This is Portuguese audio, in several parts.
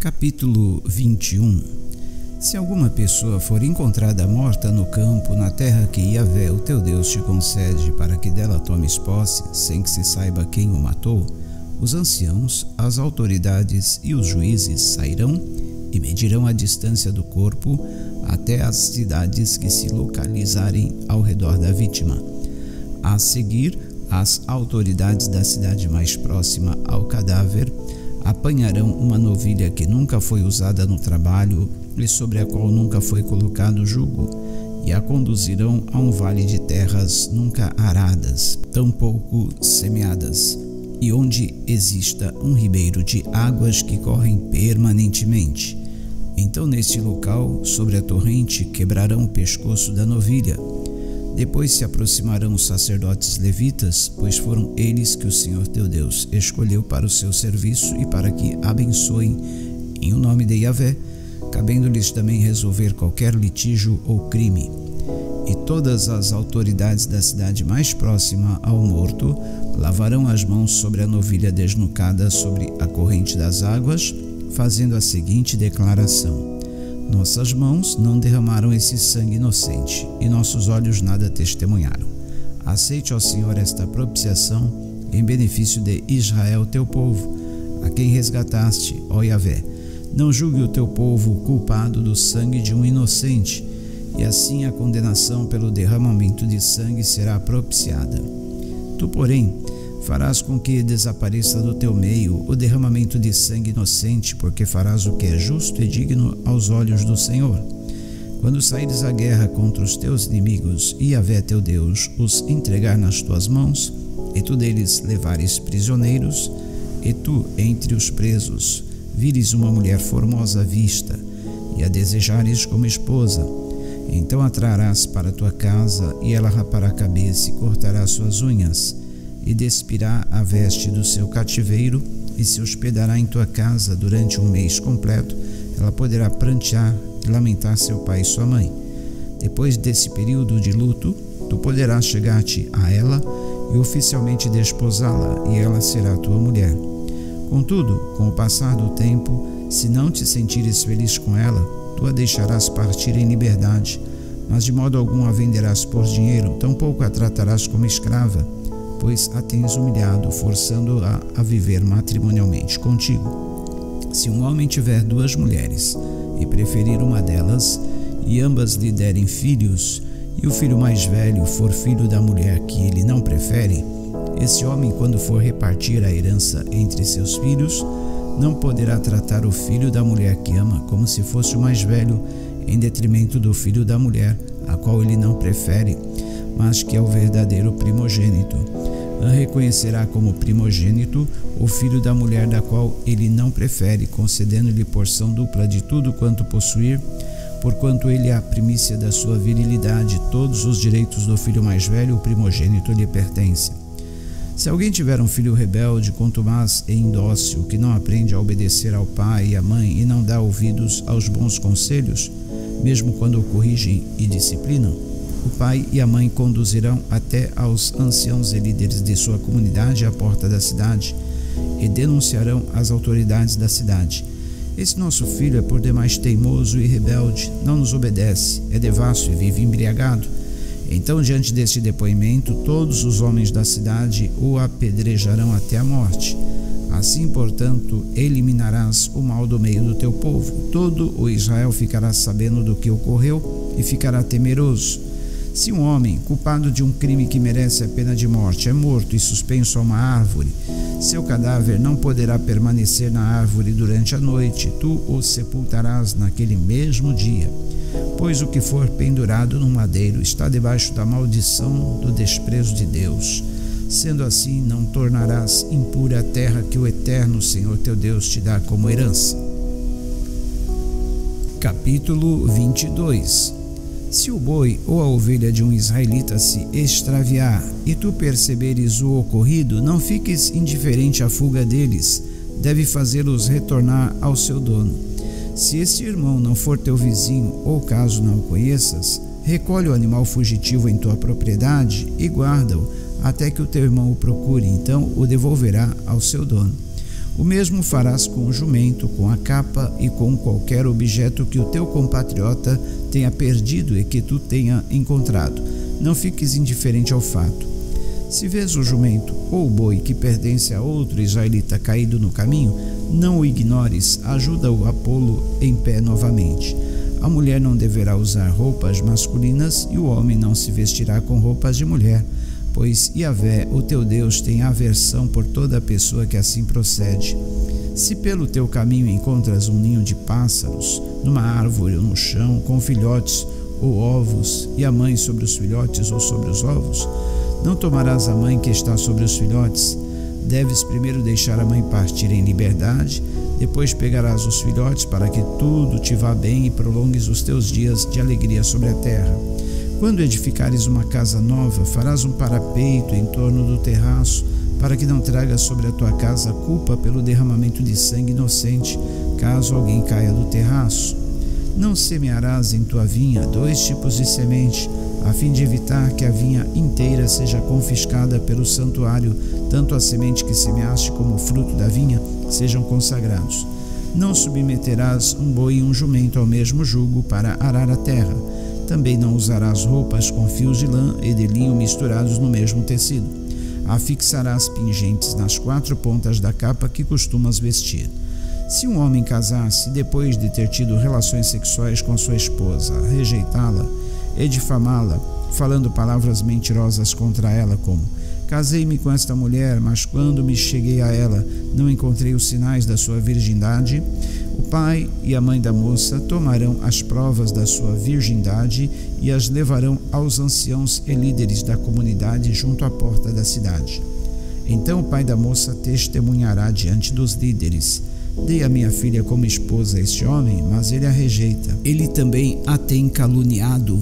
Capítulo 21. Se alguma pessoa for encontrada morta no campo, na terra que Yahvé, o teu Deus, te concede para que dela tomes posse, sem que se saiba quem o matou, os anciãos, as autoridades e os juízes sairão e medirão a distância do corpo até as cidades que se localizarem ao redor da vítima. A seguir, as autoridades da cidade mais próxima ao cadáver apanharão uma novilha que nunca foi usada no trabalho e sobre a qual nunca foi colocado jugo, e a conduzirão a um vale de terras nunca aradas, tampouco semeadas, e onde exista um ribeiro de águas que correm permanentemente. Então, neste local, sobre a torrente, quebrarão o pescoço da novilha. Depois se aproximarão os sacerdotes levitas, pois foram eles que o Senhor teu Deus escolheu para o seu serviço e para que abençoem em o nome de Yahvé, cabendo-lhes também resolver qualquer litígio ou crime. E todas as autoridades da cidade mais próxima ao morto lavarão as mãos sobre a novilha desnucada sobre a corrente das águas, fazendo a seguinte declaração: nossas mãos não derramaram esse sangue inocente, e nossos olhos nada testemunharam. Aceite, ó Senhor, esta propiciação em benefício de Israel, teu povo, a quem resgataste, ó Yahvé. Não julgue o teu povo culpado do sangue de um inocente, e assim a condenação pelo derramamento de sangue será propiciada. Tu, porém, farás com que desapareça do teu meio o derramamento de sangue inocente, porque farás o que é justo e digno aos olhos do Senhor. Quando saíres à guerra contra os teus inimigos, e Yahvé teu Deus os entregar nas tuas mãos, e tu deles levares prisioneiros, e tu, entre os presos, vires uma mulher formosa à vista, e a desejares como esposa, então a trarás para tua casa, e ela rapará a cabeça e cortará suas unhas, e despirá a veste do seu cativeiro, e se hospedará em tua casa durante um mês completo. Ela poderá prantear e lamentar seu pai e sua mãe. Depois desse período de luto, tu poderás chegar-te a ela e oficialmente desposá-la, e ela será tua mulher. Contudo, com o passar do tempo, se não te sentires feliz com ela, tu a deixarás partir em liberdade, mas de modo algum a venderás por dinheiro, tampouco a tratarás como escrava, pois a tens humilhado, forçando-a a viver matrimonialmente contigo. Se um homem tiver duas mulheres e preferir uma delas, e ambas lhe derem filhos, e o filho mais velho for filho da mulher que ele não prefere, esse homem, quando for repartir a herança entre seus filhos, não poderá tratar o filho da mulher que ama como se fosse o mais velho, em detrimento do filho da mulher, a qual ele não prefere, mas que é o verdadeiro primogênito. Reconhecerá como primogênito o filho da mulher da qual ele não prefere, concedendo-lhe porção dupla de tudo quanto possuir, porquanto ele é a primícia da sua virilidade. Todos os direitos do filho mais velho, o primogênito, lhe pertencem. Se alguém tiver um filho rebelde, contumaz e indócil, que não aprende a obedecer ao pai e à mãe e não dá ouvidos aos bons conselhos, mesmo quando o corrigem e disciplinam, o pai e a mãe conduzirão até aos anciãos e líderes de sua comunidade à porta da cidade e denunciarão às autoridades da cidade: esse nosso filho é por demais teimoso e rebelde, não nos obedece, é devasso e vive embriagado. Então, diante deste depoimento, todos os homens da cidade o apedrejarão até a morte. Assim, portanto, eliminarás o mal do meio do teu povo. Todo o Israel ficará sabendo do que ocorreu e ficará temeroso. Se um homem, culpado de um crime que merece a pena de morte, é morto e suspenso a uma árvore, seu cadáver não poderá permanecer na árvore durante a noite. Tu o sepultarás naquele mesmo dia, pois o que for pendurado no madeiro está debaixo da maldição do desprezo de Deus. Sendo assim, não tornarás impura a terra que o eterno Senhor teu Deus te dá como herança. Capítulo 22. Se o boi ou a ovelha de um israelita se extraviar e tu perceberes o ocorrido, não fiques indiferente à fuga deles, deve fazê-los retornar ao seu dono. Se este irmão não for teu vizinho, ou caso não o conheças, recolhe o animal fugitivo em tua propriedade e guarda-o até que o teu irmão o procure, então o devolverá ao seu dono. O mesmo farás com o jumento, com a capa e com qualquer objeto que o teu compatriota tenha perdido e que tu tenha encontrado. Não fiques indiferente ao fato. Se vês o jumento ou o boi que pertence a outro israelita caído no caminho, não o ignores, ajuda-o a pô-lo em pé novamente. A mulher não deverá usar roupas masculinas e o homem não se vestirá com roupas de mulher, pois Yahvé, o teu Deus, tem aversão por toda pessoa que assim procede. Se pelo teu caminho encontras um ninho de pássaros, numa árvore ou no chão, com filhotes ou ovos, e a mãe sobre os filhotes ou sobre os ovos, não tomarás a mãe que está sobre os filhotes. Deves primeiro deixar a mãe partir em liberdade, depois pegarás os filhotes para que tudo te vá bem e prolongues os teus dias de alegria sobre a terra. Quando edificares uma casa nova, farás um parapeito em torno do terraço, para que não tragas sobre a tua casa culpa pelo derramamento de sangue inocente, caso alguém caia do terraço. Não semearás em tua vinha 2 tipos de semente, a fim de evitar que a vinha inteira seja confiscada pelo santuário, tanto a semente que semeaste como o fruto da vinha sejam consagrados. Não submeterás um boi e um jumento ao mesmo jugo para arar a terra. Também não usarás roupas com fios de lã e de linho misturados no mesmo tecido. Afixarás pingentes nas 4 pontas da capa que costumas vestir. Se um homem casar-se depois de ter tido relações sexuais com sua esposa, rejeitá-la e difamá-la, falando palavras mentirosas contra ela, como: casei-me com esta mulher, mas quando me cheguei a ela, não encontrei os sinais da sua virgindade, o pai e a mãe da moça tomarão as provas da sua virgindade e as levarão aos anciãos e líderes da comunidade junto à porta da cidade. Então o pai da moça testemunhará diante dos líderes: dei a minha filha como esposa a este homem, mas ele a rejeita. Ele também a tem caluniado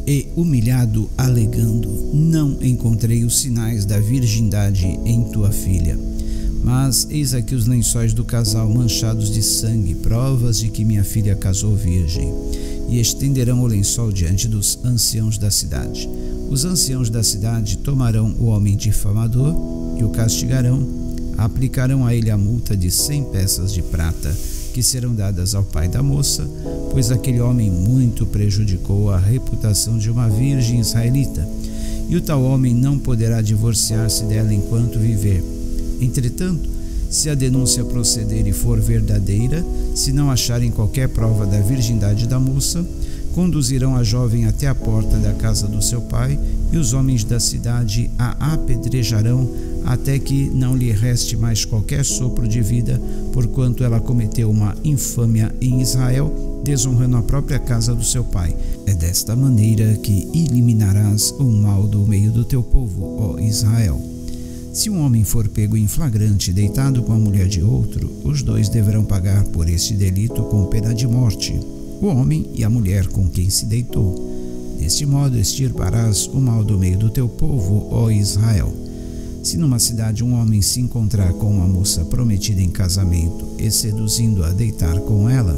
e humilhado, alegando: não encontrei os sinais da virgindade em tua filha. Mas eis aqui os lençóis do casal manchados de sangue, provas de que minha filha casou virgem. E estenderão o lençol diante dos anciãos da cidade. Os anciãos da cidade tomarão o homem difamador e o castigarão, aplicarão a ele a multa de 100 peças de prata, que serão dadas ao pai da moça, pois aquele homem muito prejudicou a reputação de uma virgem israelita, e o tal homem não poderá divorciar-se dela enquanto viver. Entretanto, se a denúncia proceder e for verdadeira, se não acharem qualquer prova da virgindade da moça, conduzirão a jovem até a porta da casa do seu pai, e os homens da cidade a apedrejarão até que não lhe reste mais qualquer sopro de vida, porquanto ela cometeu uma infâmia em Israel, desonrando a própria casa do seu pai. É desta maneira que eliminarás o mal do meio do teu povo, ó Israel. Se um homem for pego em flagrante deitado com a mulher de outro, os dois deverão pagar por este delito com pena de morte, o homem e a mulher com quem se deitou. Deste modo extirparás o mal do meio do teu povo, ó Israel. Se numa cidade um homem se encontrar com uma moça prometida em casamento e seduzindo-a a deitar com ela,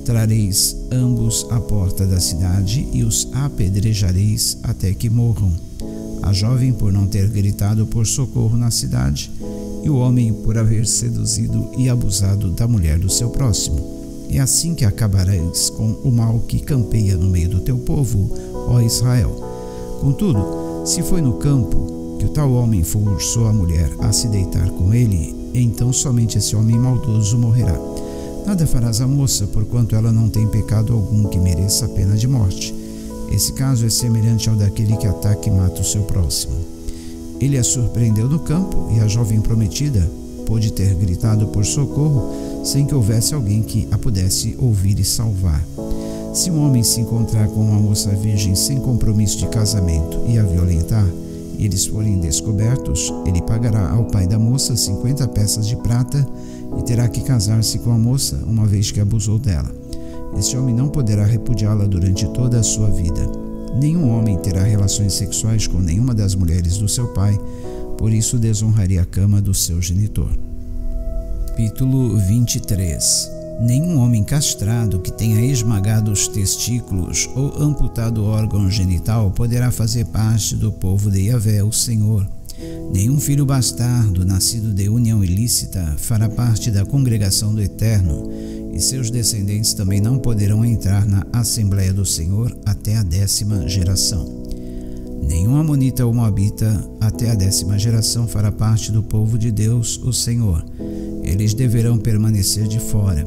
trareis ambos à porta da cidade e os apedrejareis até que morram. A jovem por não ter gritado por socorro na cidade, e o homem por haver seduzido e abusado da mulher do seu próximo. É assim que acabareis com o mal que campeia no meio do teu povo, ó Israel. Contudo, se foi no campo que o tal homem forçou a mulher a se deitar com ele, então somente esse homem maldoso morrerá. Nada farás à moça, porquanto ela não tem pecado algum que mereça a pena de morte. Esse caso é semelhante ao daquele que ataca e mata o seu próximo. Ele a surpreendeu no campo, e a jovem prometida pôde ter gritado por socorro sem que houvesse alguém que a pudesse ouvir e salvar. Se um homem se encontrar com uma moça virgem sem compromisso de casamento e a violentar, e eles forem descobertos, ele pagará ao pai da moça 50 peças de prata e terá que casar-se com a moça, uma vez que abusou dela. Este homem não poderá repudiá-la durante toda a sua vida. Nenhum homem terá relações sexuais com nenhuma das mulheres do seu pai, por isso desonraria a cama do seu genitor. Capítulo 23. Nenhum homem castrado que tenha esmagado os testículos ou amputado o órgão genital poderá fazer parte do povo de Yahvé, o Senhor. Nenhum filho bastardo, nascido de união ilícita, fará parte da congregação do Eterno, e seus descendentes também não poderão entrar na Assembleia do Senhor até a 10ª geração. Nenhum amonita ou moabita até a 10ª geração fará parte do povo de Deus, o Senhor. Eles deverão permanecer de fora,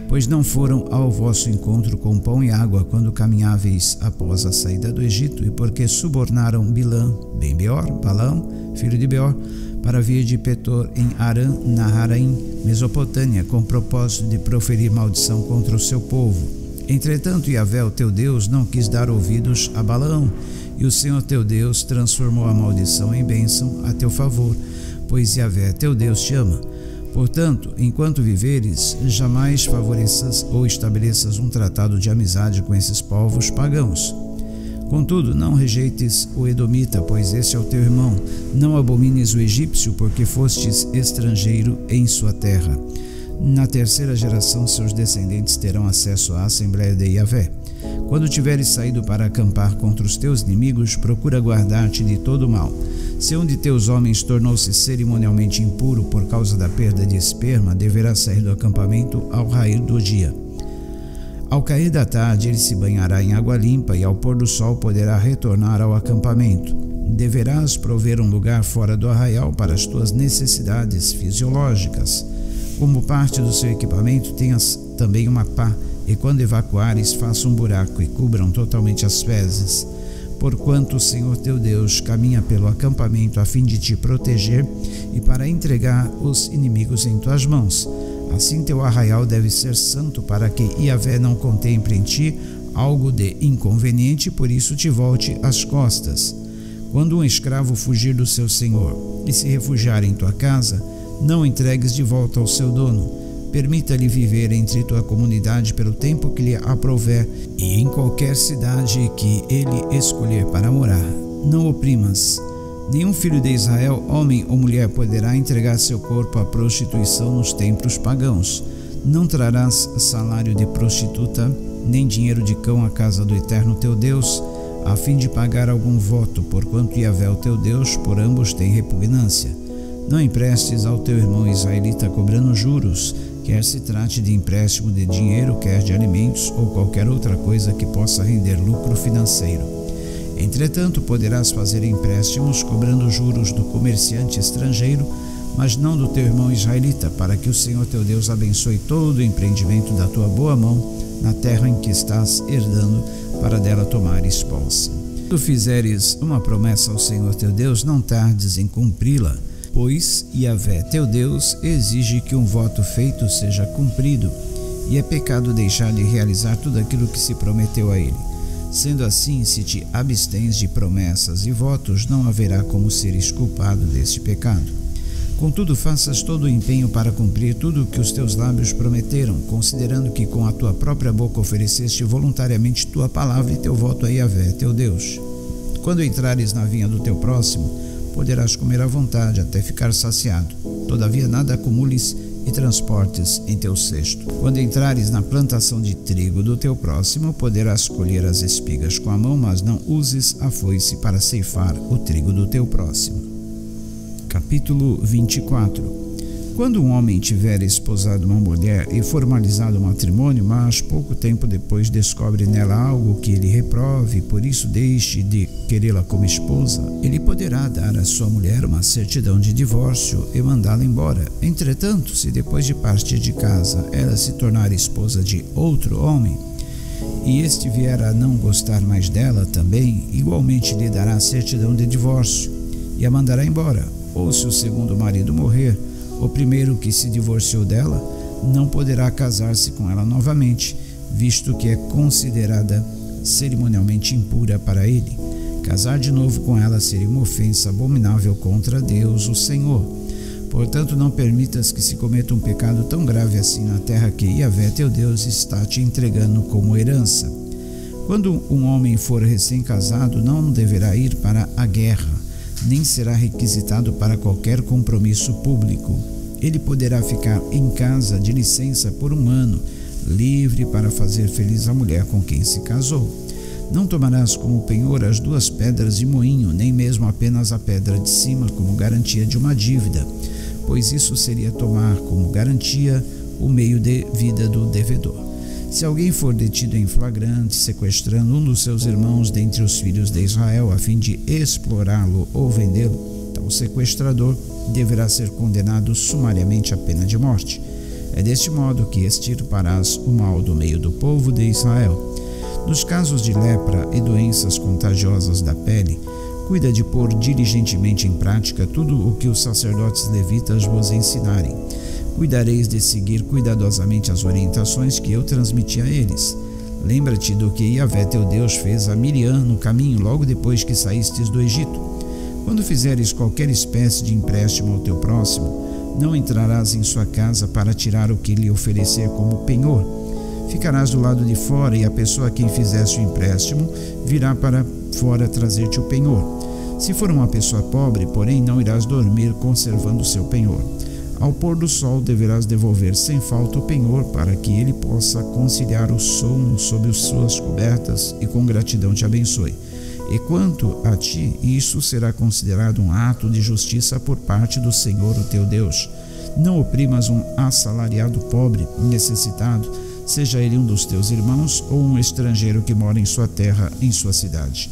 pois não foram ao vosso encontro com pão e água quando caminháveis após a saída do Egito, e porque subornaram Bilã, Ben-Beor, Balaão, filho de Beor, para vir de Petor em Arã, Naharaim, Mesopotâmia, com o propósito de proferir maldição contra o seu povo. Entretanto, Yahvé, o teu Deus, não quis dar ouvidos a Balaão, e o Senhor teu Deus transformou a maldição em bênção a teu favor, pois Yahvé, teu Deus, te ama. Portanto, enquanto viveres, jamais favoreças ou estabeleças um tratado de amizade com esses povos pagãos. Contudo, não rejeites o edomita, pois esse é o teu irmão. Não abomines o egípcio, porque fostes estrangeiro em sua terra. Na 3ª geração, seus descendentes terão acesso à Assembleia de Yahvé. Quando tiveres saído para acampar contra os teus inimigos, procura guardar-te de todo o mal. Se um de teus homens tornou-se cerimonialmente impuro por causa da perda de esperma, deverá sair do acampamento ao rair do dia. Ao cair da tarde, ele se banhará em água limpa e ao pôr do sol poderá retornar ao acampamento. Deverás prover um lugar fora do arraial para as tuas necessidades fisiológicas. Como parte do seu equipamento, tenhas também uma pá, e quando evacuares, faça um buraco e cubram totalmente as fezes. Porquanto o Senhor teu Deus caminha pelo acampamento a fim de te proteger e para entregar os inimigos em tuas mãos. Assim teu arraial deve ser santo, para que Yahvé não contemple em ti algo de inconveniente, por isso te volte as costas. Quando um escravo fugir do seu senhor e se refugiar em tua casa, não o entregues de volta ao seu dono. Permita-lhe viver entre tua comunidade pelo tempo que lhe aprouver e em qualquer cidade que ele escolher para morar. Não oprimas. Nenhum filho de Israel, homem ou mulher, poderá entregar seu corpo à prostituição nos templos pagãos. Não trarás salário de prostituta, nem dinheiro de cão à casa do Eterno teu Deus, a fim de pagar algum voto, porquanto Yahvé, o teu Deus, por ambos tem repugnância. Não emprestes ao teu irmão israelita cobrando juros, quer se trate de empréstimo de dinheiro, quer de alimentos ou qualquer outra coisa que possa render lucro financeiro. Entretanto, poderás fazer empréstimos cobrando juros do comerciante estrangeiro, mas não do teu irmão israelita, para que o Senhor teu Deus abençoe todo o empreendimento da tua boa mão na terra em que estás herdando, para dela tomares posse. Se tu fizeres uma promessa ao Senhor teu Deus, não tardes em cumpri-la, pois Yahvé teu Deus exige que um voto feito seja cumprido, e é pecado deixar de realizar tudo aquilo que se prometeu a ele. Sendo assim, se te abstens de promessas e votos, não haverá como seres culpado deste pecado. Contudo, faças todo o empenho para cumprir tudo o que os teus lábios prometeram, considerando que com a tua própria boca ofereceste voluntariamente tua palavra e teu voto a Yahvé teu Deus. Quando entrares na vinha do teu próximo, poderás comer à vontade até ficar saciado. Todavia nada acumules e transportes em teu cesto. Quando entrares na plantação de trigo do teu próximo, poderás colher as espigas com a mão, mas não uses a foice para ceifar o trigo do teu próximo. Capítulo 24. Quando um homem tiver esposado uma mulher e formalizado o matrimônio, mas pouco tempo depois descobre nela algo que ele reprove, por isso deixe de querê-la como esposa, ele poderá dar à sua mulher uma certidão de divórcio e mandá-la embora. Entretanto, se depois de partir de casa ela se tornar esposa de outro homem, e este vier a não gostar mais dela também, igualmente lhe dará a certidão de divórcio e a mandará embora. Ou se o segundo marido morrer, o primeiro que se divorciou dela não poderá casar-se com ela novamente, visto que é considerada cerimonialmente impura para ele. Casar de novo com ela seria uma ofensa abominável contra Deus, o Senhor. Portanto, não permitas que se cometa um pecado tão grave assim na terra que Yahvé teu Deus está te entregando como herança. Quando um homem for recém-casado, não deverá ir para a guerra, nem será requisitado para qualquer compromisso público. Ele poderá ficar em casa de licença por 1 ano, livre para fazer feliz a mulher com quem se casou. Não tomarás como penhor as 2 pedras de moinho, nem mesmo apenas a pedra de cima como garantia de uma dívida, pois isso seria tomar como garantia o meio de vida do devedor. Se alguém for detido em flagrante, sequestrando um dos seus irmãos dentre os filhos de Israel, a fim de explorá-lo ou vendê-lo, tal sequestrador deverá ser condenado sumariamente à pena de morte. É deste modo que extirparás o mal do meio do povo de Israel. Nos casos de lepra e doenças contagiosas da pele, cuida de pôr diligentemente em prática tudo o que os sacerdotes levitas vos ensinarem. Cuidareis de seguir cuidadosamente as orientações que eu transmiti a eles. Lembra-te do que Yahvé teu Deus fez a Miriam no caminho logo depois que saístes do Egito. Quando fizeres qualquer espécie de empréstimo ao teu próximo, não entrarás em sua casa para tirar o que lhe oferecer como penhor. Ficarás do lado de fora e a pessoa a quem fizeste o empréstimo virá para fora trazer-te o penhor. Se for uma pessoa pobre, porém, não irás dormir conservando o seu penhor. Ao pôr do sol deverás devolver sem falta o penhor para que ele possa conciliar o sono sob as suas cobertas e com gratidão te abençoe. E quanto a ti, isso será considerado um ato de justiça por parte do Senhor, o teu Deus. Não oprimas um assalariado pobre, necessitado, seja ele um dos teus irmãos ou um estrangeiro que mora em sua terra, em sua cidade.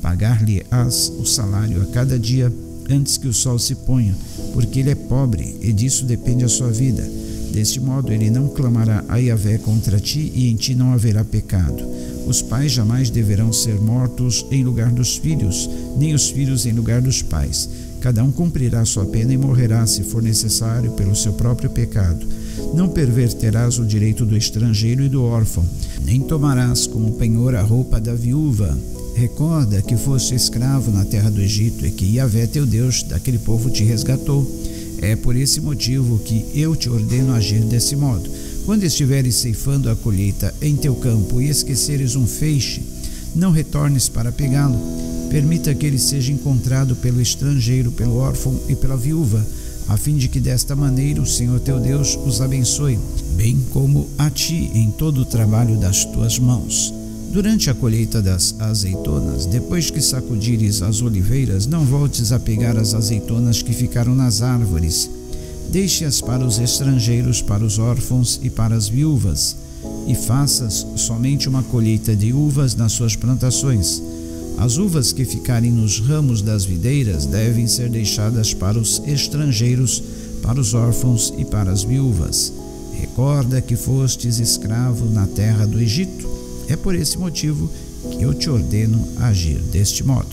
Pagar-lhe-ás o salário a cada dia antes que o sol se ponha, porque ele é pobre e disso depende a sua vida. Deste modo ele não clamará a Yahvé contra ti e em ti não haverá pecado. Os pais jamais deverão ser mortos em lugar dos filhos, nem os filhos em lugar dos pais. Cada um cumprirá sua pena e morrerá, se for necessário, pelo seu próprio pecado. Não perverterás o direito do estrangeiro e do órfão, nem tomarás como penhor a roupa da viúva. Recorda que foste escravo na terra do Egito e que Yahvé teu Deus daquele povo te resgatou. É por esse motivo que eu te ordeno agir desse modo. Quando estiveres ceifando a colheita em teu campo e esqueceres um feixe, não retornes para pegá-lo. Permita que ele seja encontrado pelo estrangeiro, pelo órfão e pela viúva, a fim de que desta maneira o Senhor teu Deus os abençoe, bem como a ti em todo o trabalho das tuas mãos. Durante a colheita das azeitonas, depois que sacudires as oliveiras, não voltes a pegar as azeitonas que ficaram nas árvores. Deixe-as para os estrangeiros, para os órfãos e para as viúvas, e faças somente uma colheita de uvas nas suas plantações. As uvas que ficarem nos ramos das videiras devem ser deixadas para os estrangeiros, para os órfãos e para as viúvas. Recorda que fostes escravo na terra do Egito. É por esse motivo que eu te ordeno agir deste modo.